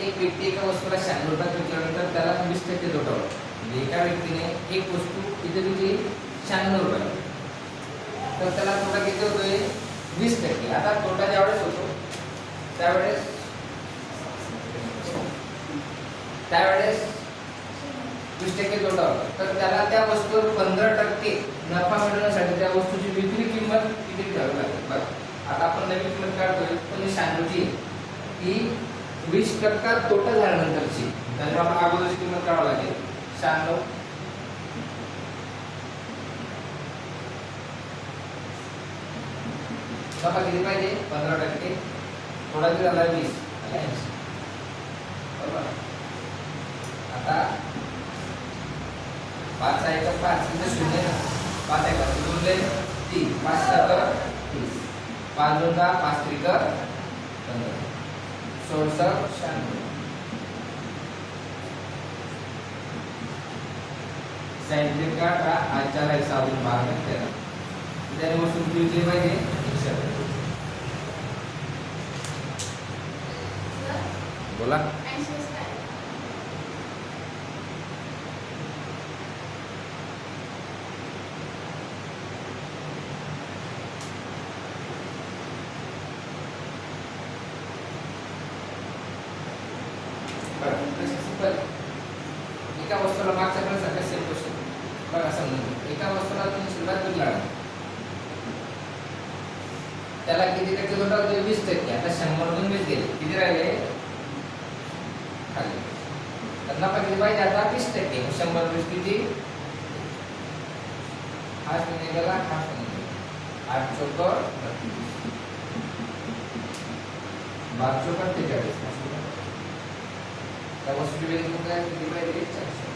एक व्यक्ती एका वस्तूला 96 रुपयात विकल्यानंतर त्याला 20% तोटा होतो. म्हणजे एका व्यक्तीने एक वस्तू किती विकली 96 रुपयाला, तर त्याला तोटा किती होतोय 20%. आता तोटा ज्यावेळेस होतो त्यावेळेस 20% तोटा होतो, तर त्याला त्या वस्तूवर 15% नफा मिळवण्यासाठी त्या वस्तूची विक्री किंमत किती ठेवावी लागेल. बघा आता आपण नवीन किंमत काढतोय पण 96 ची ही 20% तोटा झाल्यानंतरची, त्याच्यावर आपण अगोदरची किंमत काढावी लागेल 96. नफा किती पाहिजे 15%, थोडा किती झाला 20, बरोबर. आता 5 आहे का 5 इथे 0 ना, 5 आहे का 2 ले 3 5 7 30 5 2 10 5 3 15 16 96 साइड का आज 4 आहे 6 2 12 13 त्याने वस्तू किती पाहिजे 100. बोला एका वस्तूला मागच्या प्रश्नासारखा सेम क्वेश्चन बघा. समजा एका वस्तूला तुम्ही सुरुवात विकला, त्याला किती टक्के तोटा होतो 20%. आता 100 मधून 20 गेले, किती राहिले खाली, तर नफा किती पाहिजे आता 20%. 100 20 किती, हा शून्य गेला हा शून्य, 8 चौका 12 चौका 43. त्या वस्तूची व्हॅल्यू काय किती पाहिजे 400.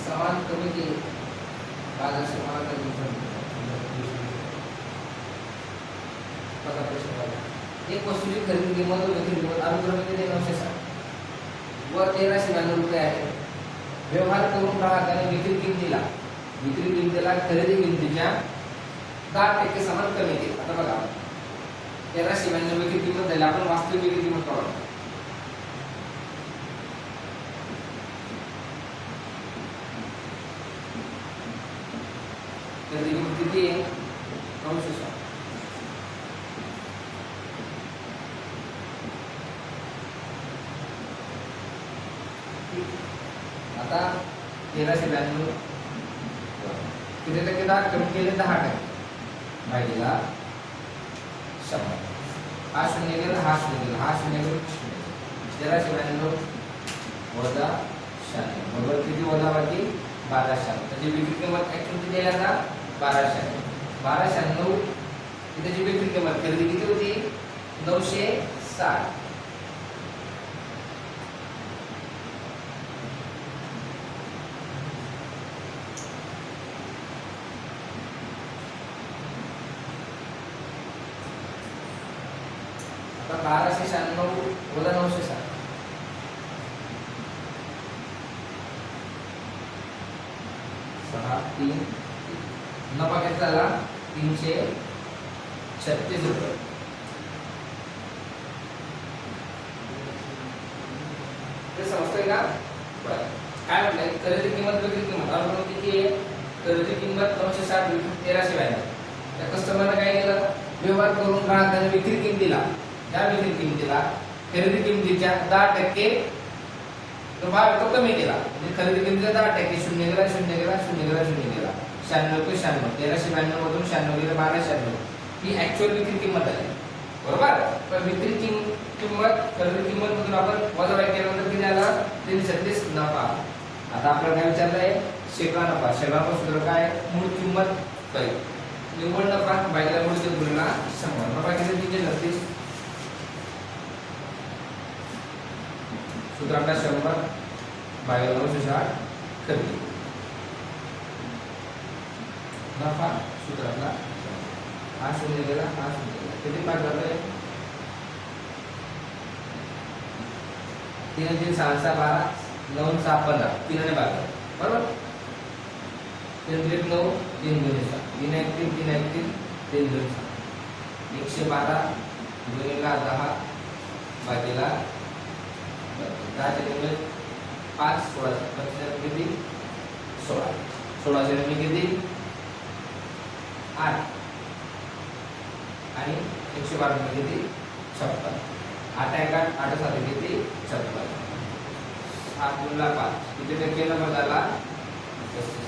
समान कमी केले बाजार समाना एक वस्तूची खरेदी किंमत व विक्री किंमत अनुक्रमे 960 व 1392 रुपये आहे. व्यवहार करून ग्राहकाने विक्री किमतीला खरेदी किमतीच्या 10% समान कमी केले. आता बघा 1392 विक्री किंमत झाली, आपण वास्तविक विक्री किंमत काढू. खरेदी किंमत किती आहे 960. आता 1392 किती टक्के कमी केले 10% भागिले 100. हा शून्य गेला हा शून्य गेला हा शून्य गेला 1392 वजा 96 बरोबर किती वजा बाकी 1296. त्याची विक्री किंमत ऍक्च्युअली किती आहे आता 1296. 1296 त्याची विक्री किंमत खरेदी किती होती 960 1296 वजा 960 6 3 नफा किती झाला 336 रुपये. ते समजतंय का? बरं काय म्हटलंय खरेदी किंमत विक्री किंमत अनुक्रम किती आहे? खरेदी किंमत 960 विक्री 1392. त्या कस्टमरने काय केलं व्यवहार करून ग्राहकाने विक्री किमतीला त्या विक्री किमतीला खरेदी किमतीच्या 10% तो भाव तो कमी केला म्हणजे खरेदी किमतीचा 10% शून्य गेला 96 96 1392 मधून 96 गेला 1296 ही ऍक्च्युअल विक्री किंमत आहे बरोबर. पण विक्री किंमत खरेदी किंमत मधून आपण वजाबाकी केल्यानंतर किती आला 336 नफा. आता आपल्याला काय विचारलंय शेकडा नफा. शेकडा नफा सूत्र काय मूळ किंमत काय निव्वळ नफा भागिले मूळ किंमत गुणिले 100. नफा किती 336 सूत्र आपला 100 भागिले 960 खरेदी नफा सूत्र आपला हा शून्य गेला हा शून्य गेला किती भाग झाले 3 3 6 6 12 9 6 15 3 ने भाग बरोबर 3 3 9 3 2 7 3 1 3 3 1 3 3 2 7 112 गुणिले 10 भागिले 10 चे गुणिले 5 16 25 किती 16 16 चे गुणिले किती 8 आणि 112 मध्ये किती 56 8 1 8 7 किती 56 8 गुणिले 5 किती टक्के नंबर झाला 35.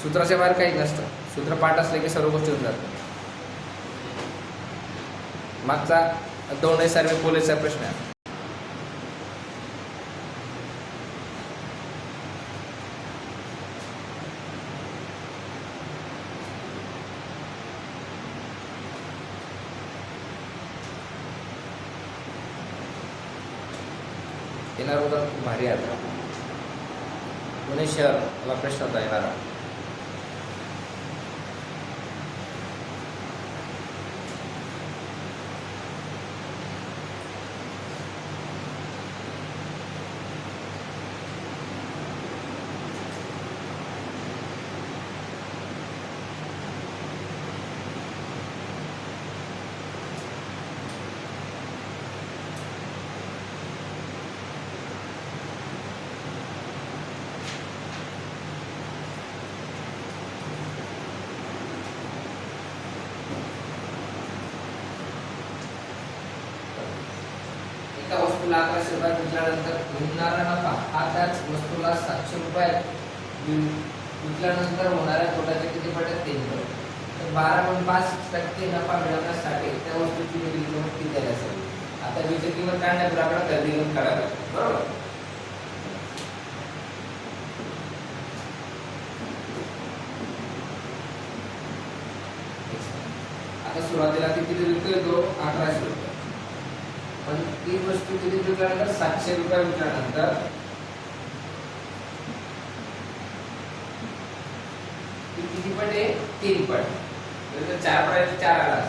सूत्राच्या बाहेर काही नसतं. सूत्र पाठ असले की सर्व गोष्टी होतात. मागचा 2 सर्वे पोलीसचा प्रश्न आहे. येणार होता खूप भारी आता पुणे शहर मला प्रश्न होता येणारा. एका वस्तूला 1100 रुपयात विकल्यानंतर मिळणारा नफा हा त्याच वस्तूला 700 रुपयात विकल्यानंतर होणाऱ्या तोट्याच्या किती पटीत 3 पट. तर 12.5% नफा मिळवण्यासाठी त्या वस्तूची विक्री किंमत किती द्यायला असेल. आता विक्री किंमत काढण्यापूर्वी आपल्याला खरेदी किंमत काढावी लागेल बरोबर. आता सुरुवातीला किती विकतोय तो 1100 रुपये पण ती वस्तू किती विकल्यानंतर 700 रुपये विकल्यानंतर किती पट आहे 3 पट. तर 4 पट 4 आला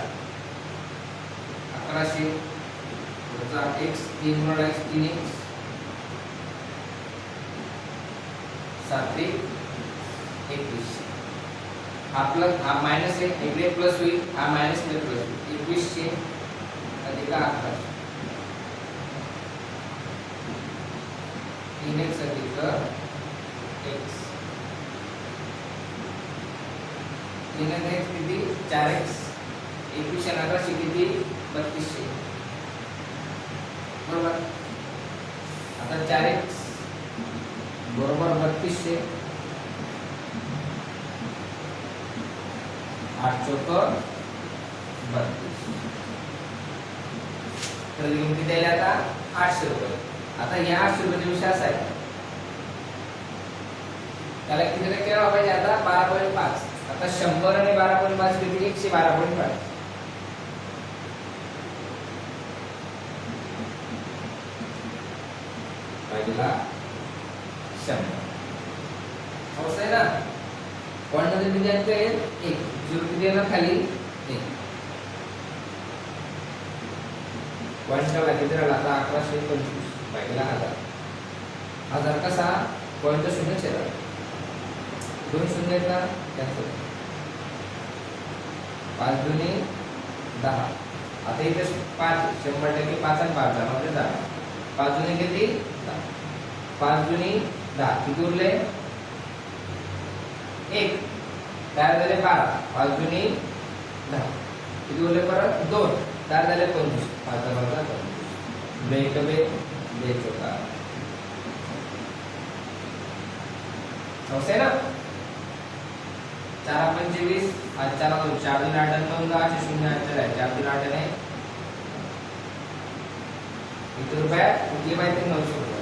1100 वजा x 3 गुणिले x 3x 7 21. हा प्लस हा मायनस आहे इकडे प्लस होईल हा मायनस इकडे प्लस होईल 2100 अधिक 1100 3x अधिक x 3x किती 4x 2100 1100 किती 3200 बरोबर. आता 4x बरोबर 3200 8 चौक 32 तर किती द्यायला आता 800 रुपये. आता या 800 रुपयाचा विषय असा आहे त्याला किती टक्के लावा पाहिजे आता 12.5. आता 100 आणि 12.5 किती 112.5. पहिला 100 समजतंय ना. पॉईंट मध्ये किती आहेत 1 झिरो किती येणार खाली 1 पॉईंटच्या किती राहिला आता 1125 भागिले 1000 कसा पॉईंट शून्य छेदा 2 शून्य आहेत ना कॅन्सल 5 दुनी 10 आता इथे 5 100% 5 आणि 5 म्हणजे 10 5 दुनी किती 10 5 दुनी 10 किती उरले 1 तयार झाले 12 5 दुनी 10 किती उरले परत 2 तयार झाले 25 5 बरोबर 25 बे कबे बे चौका समझे ना 4 25 आज 4 2 4 2 8 9 10 0 8 4 4 2 8 है किती रुपये किती माहिती 900 रुपये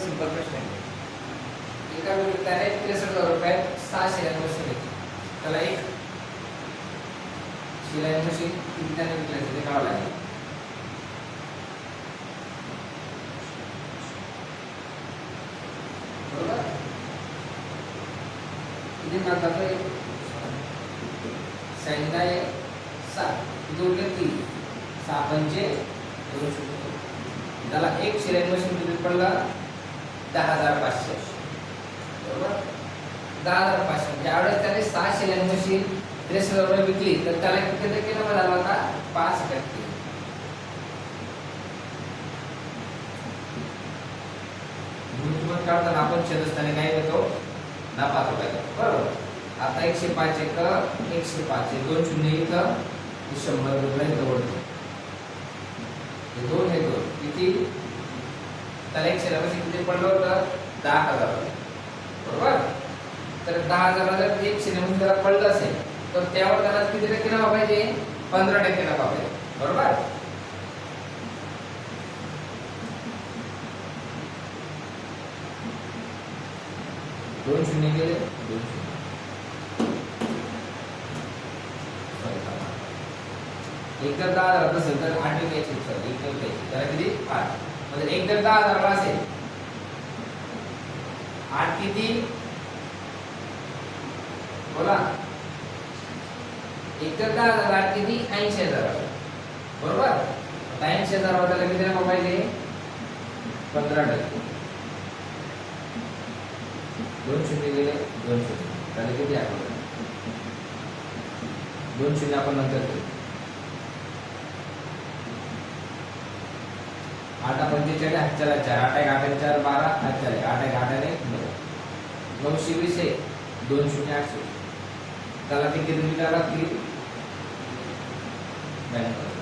सिंपल प्रश्न आहे एका वेळी त्याने 63,000 रुपये 6 शिलाई मशीन घेतली त्याला एक शिलाई मशीन किती त्याने विकली ते काढावं लागेल बरोबर किती मागतात सैन्य 7 दोन 3 6 पंचे 200 त्याला एक शिलाई मशीन किती पडला 10,500 बरोबर 10,500 ज्यावेळेस त्याने 6 शिलाई मशीन 63,000 रुपये विकली तर त्याला किती टक्के नफा झाला होता 5% गुंतवणूक करताना आपण छेदस्थानी काय देतो नफा रुपये बरोबर आता 105 एक 105 2 शून्य इथं 100 रुपये जवळतो हे दोन हे दोन किती त्याला एक शिलाई मशीन किती पडलं होतं 10,000 बरोबर तर 10,000 जर एक शिलाई मशीन त्याला पडलं असेल तर त्यावर त्याला किती टक्के नफा पाहिजे 15% नफा पाहिजे बरोबर दोन शून्य गेले 2 शून्य एक जर 10,000 असेल तर 8 घ्यायचे सर एक घ्यायचे त्याला किती 8 म्हणजे एक जर 10,000 असेल 8 किती बोला एक तर 10,000 8 किती 80,000 बरोबर 80,000 त्याला किती नफा पाहिजे 15% 2 शून्य गेले 2 शून्य त्याला किती आहे 2 शून्य आपण नंतर करू 8 45 हात चला 4 8 1 8 4 12 हात चला 8 1 8 9 920 आहे 2 शून्य 8 त्याला किती तुम्ही लागतील ब्याण्णव